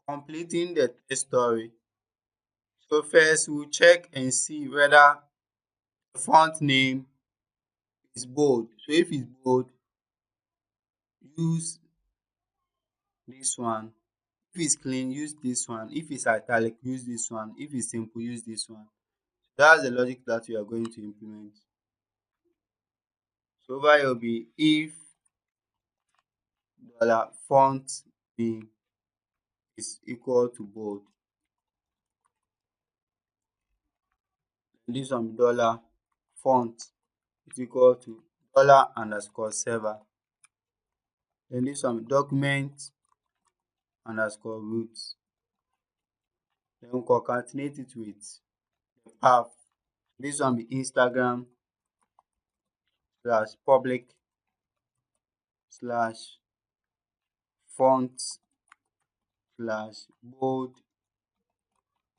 completing the test story. So first we'll check and see whether the font name is bold. So if it's bold, use this one. If it's clean, use this one. If it's italic, use this one. If it's simple, use this one. That's the logic that we are going to implement. So over here will be if $font name is equal to bold. This one $font is equal to $_server. Then this one document underscore root. Then we concatenate it with the path. This one be Instagram slash public slash font slash bold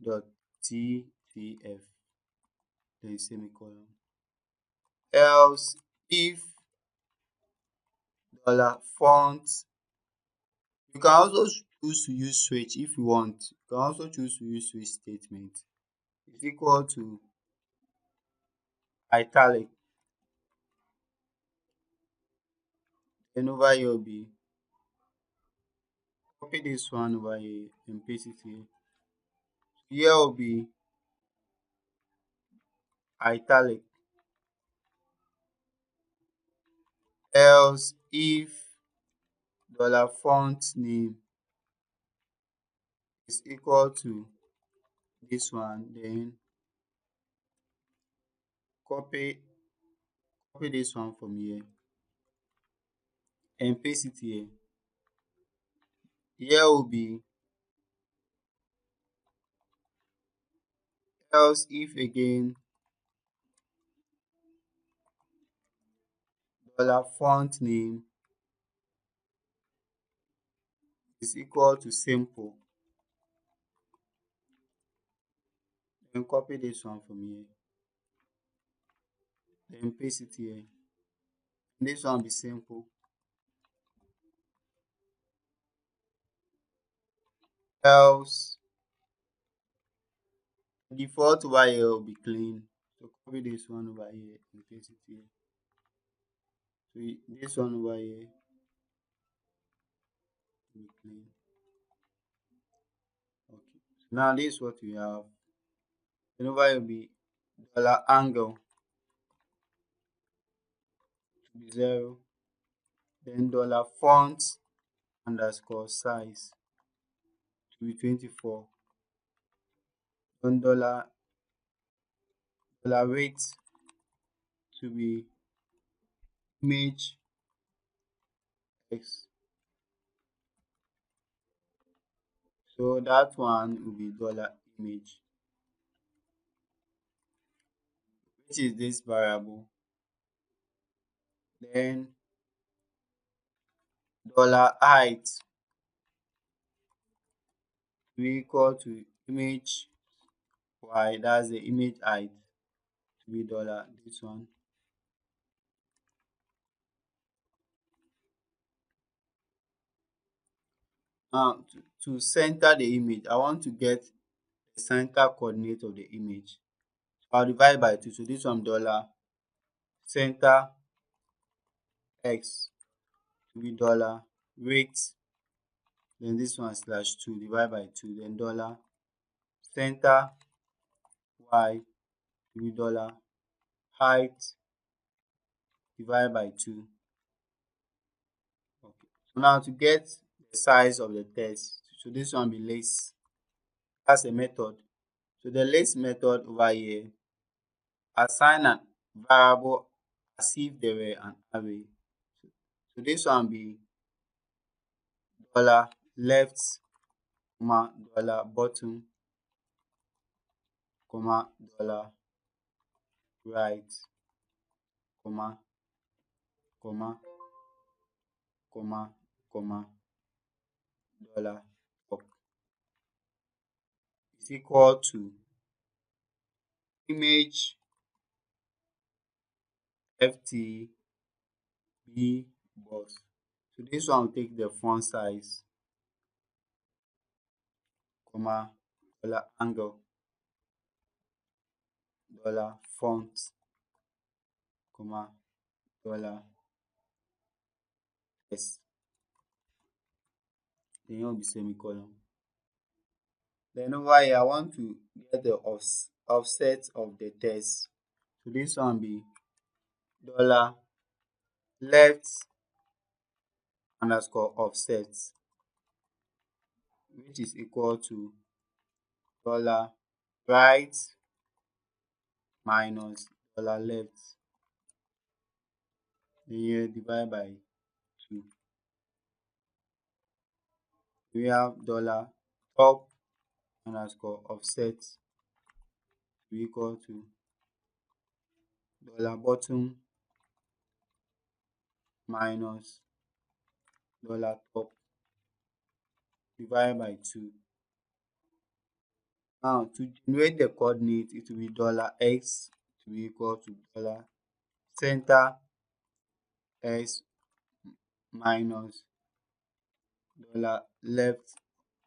dot tf, then semicolon. Else if $font, you can also choose to use switch if you want. You can also choose to use switch statement. Is equal to italic. Then over here will be copy this one over here and paste it here. Here will be italic. Else if $font name is equal to this one, then copy this one from here and paste it here. Here will be else if again $font name is equal to simple, then copy this one from here, then paste it here. This one be simple. Else default over here will be clean. So copy this one over here and paste it here. So this one over here will be clean. Okay. So now this is what we have. Then over here will be $angle to be 0. Then $font underscore size to be 24. Then $weight to be image x. So that one will be $image, which is this variable. Then $height will be equal to image y, that's the image height, to be this one. Now to center the image, I want to get the center coordinate of the image. So I'll divide by 2. So this one $center x to be $weight. Then this one /2 divide by 2. Then $center y to be height divide by 2. Okay. So now to get the size of the text, so this one be list. That's a method. So the list method over here, assign a variable as if they were an array. So this one be $left, $bottom, $right, comma, $up is equal to image ft b box. So this one will take the font size comma, $angle, $font, comma, $s. Then here will be semicolon. Then over here, I want to get the offset of the text. So this one be dollar left underscore offset, which is equal to dollar right minus dollar left. Then here divide by 2. We have dollar top underscore offset to equal to dollar bottom minus dollar top divided by 2. Now to generate the coordinate, it will be dollar x to be equal to dollar center x minus dollar left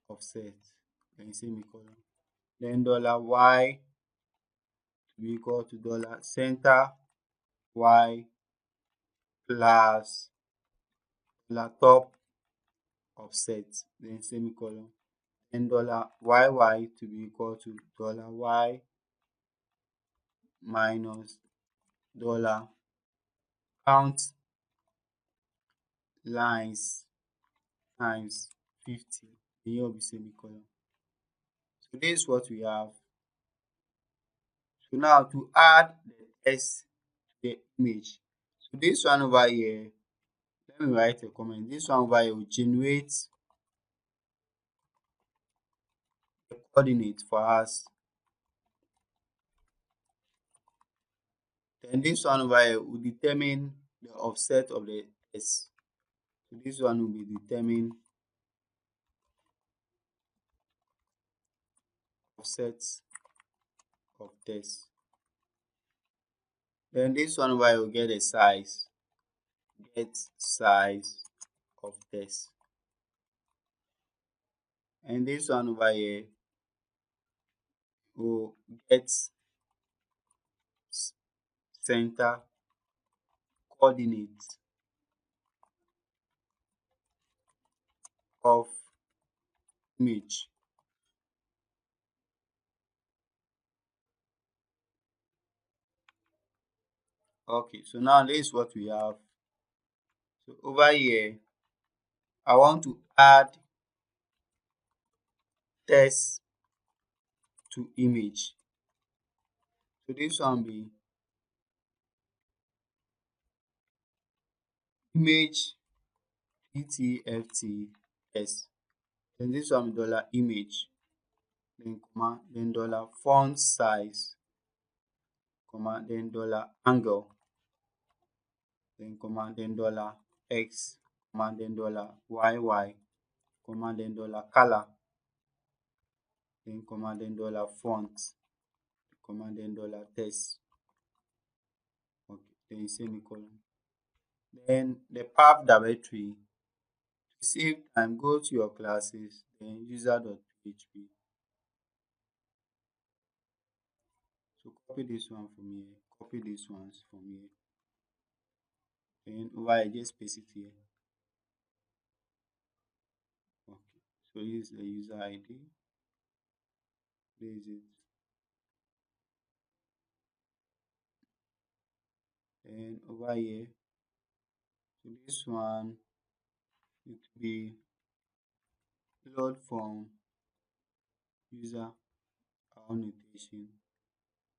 offset, then semicolon. Then dollar y to be equal to dollar center y plus dollar top offset, then semicolon. Then dollar yy to be equal to dollar y minus dollar count lines times 50. Then here will be semicolon. So this is what we have. So now to add the text to the image. So this one over here, let me write a comment. This one over here will generate the coordinate for us. Then this one over here will determine the offset of the text. So this one will be determine offset of text. Then this one over here will get a size. Get size of text. And this one over here will get center coordinate of image. Okay, so now this is what we have. So over here, I want to add text to image. So this one be image TTFT text. Then this one be dollar image, then comma, then dollar font size, comma, then dollar angle, then comma, then dollar x, comma, then dollar yy, comma, then dollar color, then comma, then dollar font, comma, then dollar text. Okay, then semicolon. Then the path directory, to save time, go to your classes, then user.php. So copy this one from here, copy these ones from here. Then over here, just paste it here. Okay, so use the user ID, place it. Then over here, so this one, it will be load from user annotation.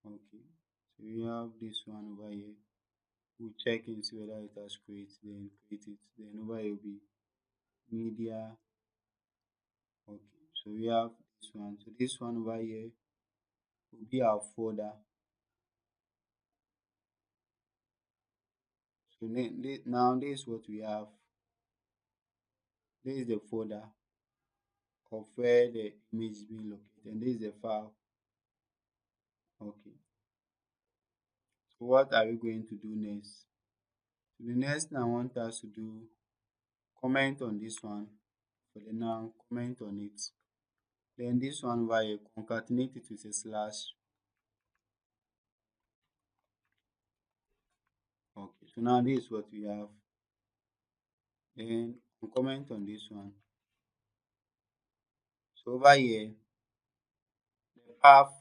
Okay, so we have this one over here. We'll check and see whether it has created, then create it. Then over here will be media. Okay, so we have this one. So this one over here will be our folder. So now this is what we have. This is the folder of where the image is being located, and this is the file. Okay, so what are we going to do next? So the next thing I want us to do, comment on this one. For the now, comment on it. Then this one over here, concatenate it with a slash. Okay, so now this is what we have. Then comment on this one. So over here, the path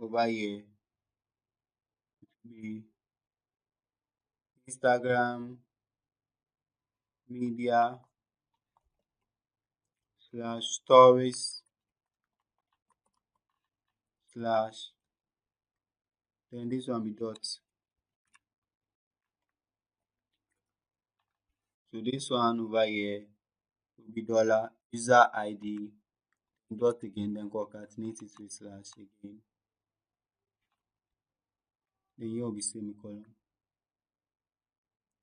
over here be Instagram media slash stories slash, then this one be dot. So this one over here will be dollar user ID dot again, then concatenate it with slash again. Then here will be semicolon.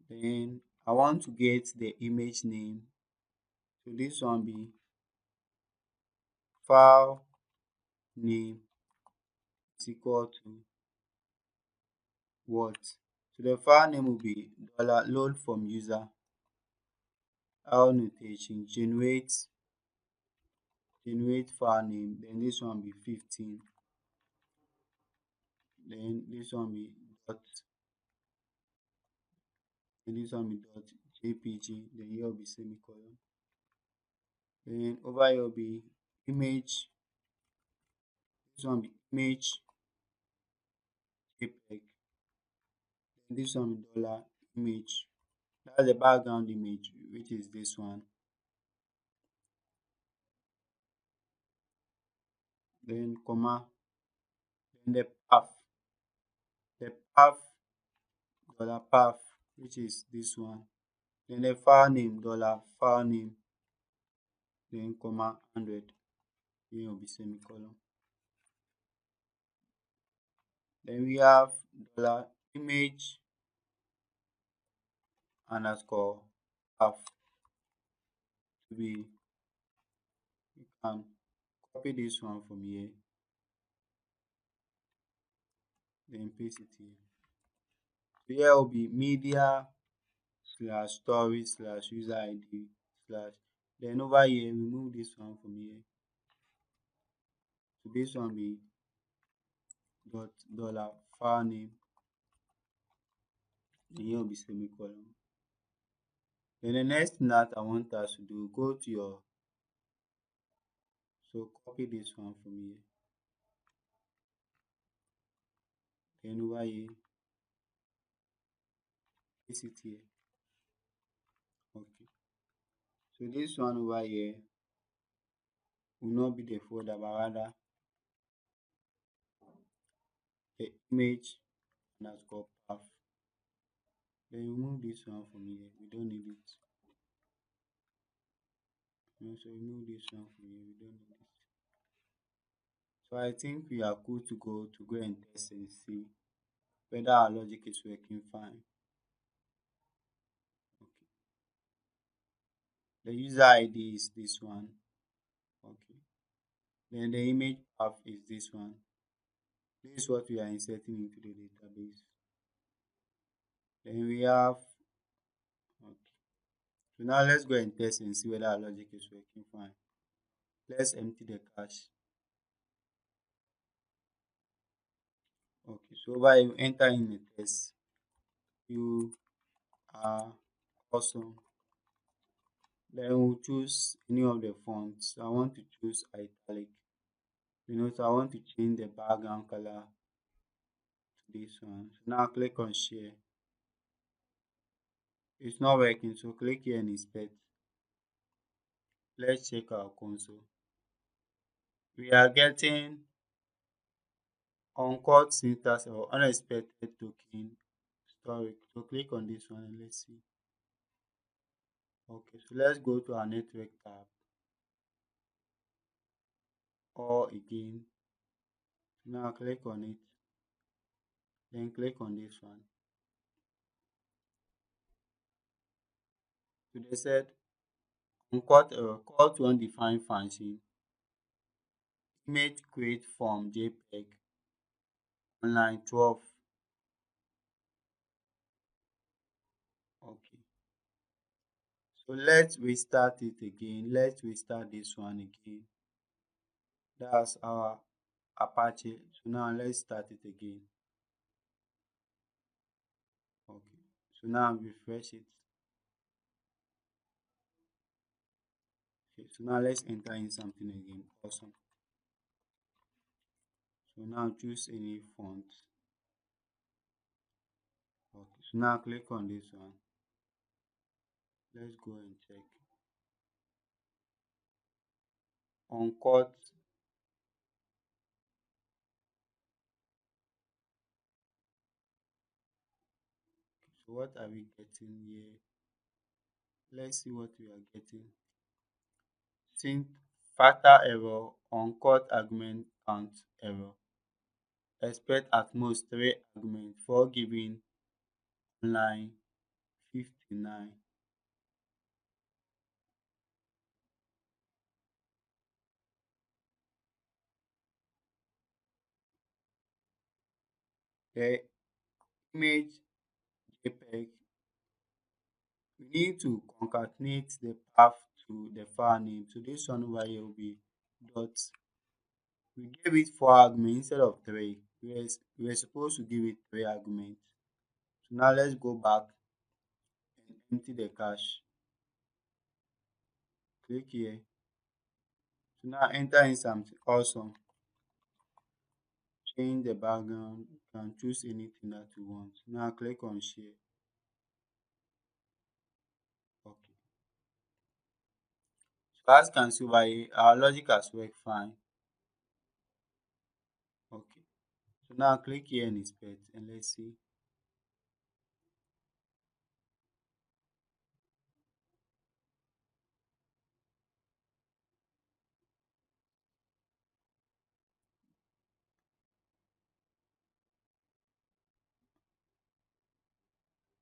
Then I want to get the image name. So this one be file name is equal to what? So the file name will be dollar load from user annotation generate file name. Then this one be 15. Then this one be dot. Then this one be dot jpg. Then here will be semicolon. Then over here will be image. This one be image jpeg. Then this one be dollar image. That's the background image, which is this one. Then comma. Then the path dollar path, which is this one. Then the file name dollar file name. Then comma 100. Here will be semicolon. Then we have dollar image underscore path to be, you can copy this one from here, then paste it here. So here will be media slash story slash user ID slash, then over here remove this one from here. So this one be dot dollar file name, then here will be semicolon. Then the next thing that I want us to do, go to your, so copy this one from here, then over here paste it here. Okay, so this one over here will not be the folder, but rather the image underscore path. Then remove this one from here, we don't need it. So remove this one from here, we don't need it. So I think we are good to go and test and see whether our logic is working fine. Okay, the user ID is this one. Okay, then the image path is this one. This is what we are inserting into the database. Then we have, okay, so now let's go and test and see whether our logic is working fine. Let's empty the cache. Okay, so over you enter in the test. You are awesome. Then we'll choose any of the fonts. I want to choose italic. So I want to change the background color to this one. So now click on share. It's not working, so click here and inspect. Let's check our console. We are getting uncaught syntax or unexpected token storage. So click on this one and let's see. Okay, so let's go to our network tab. Or again. Now click on it. Then click on this one. So they said uncaught error, call to undefined function. Image create from JPEG on line 12. Okay. So let's restart it again. Let's restart this one again. That's our Apache. So now let's start it again. Okay. So now refresh it. Okay. So now let's enter in something again. Awesome. So now choose any font. Okay. So now click on this one. Let's go and check. On cut. So what are we getting here? Let's see what we are getting. Sync factor error, uncut argument count error. Expect at most 3 arguments for giving line 59. The image JPEG, we need to concatenate the path to the file name. So this one over here will be dot. We gave it 4 arguments instead of 3. We were supposed to give it 3 arguments. So now let's go back and empty the cache. Click here. So now enter in something awesome. Change the background. You can choose anything that you want. Now click on share. Okay. So as you can see over here, our logic has worked fine. Okay. So now click here and inspect and let's see.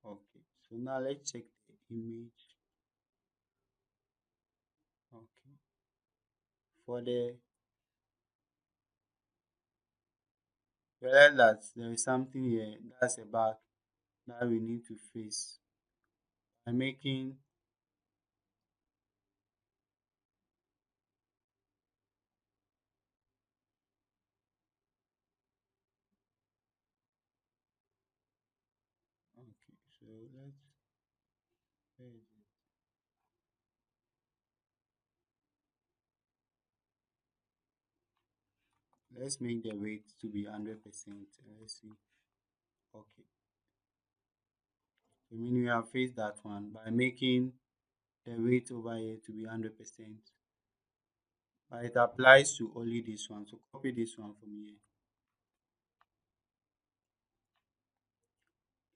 Okay. So now let's check the image. Okay. For the realize that there is something here that's a bug that we need to face by making. Okay. So where is it? Let's make the weight to be 100%. Let's see. Okay. So mean we have faced that one by making the weight over here to be 100%. But it applies to only this one. So copy this one from here.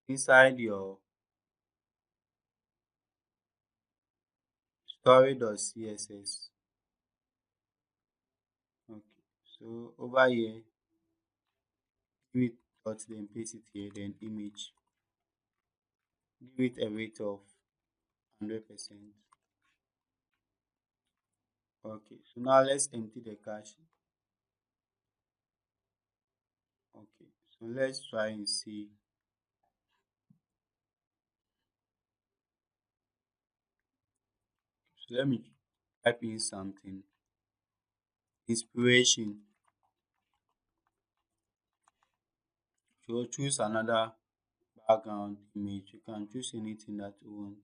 Inside your story.css. Okay. So over here, give it dot, then paste it here, then image. Give it a weight of 100%. Okay. So now let's empty the cache. Okay. So let's try and see. So let me type in something. Inspiration. So choose another background image. You can choose anything that you want.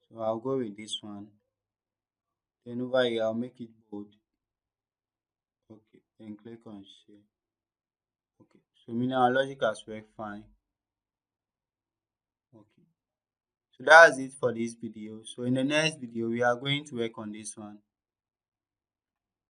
So I'll go with this one. Then over here, I'll make it bold. Okay. Then click on share. Okay. So meaning our logic has worked fine. Okay. So that's it for this video. So in the next video, we are going to work on this one.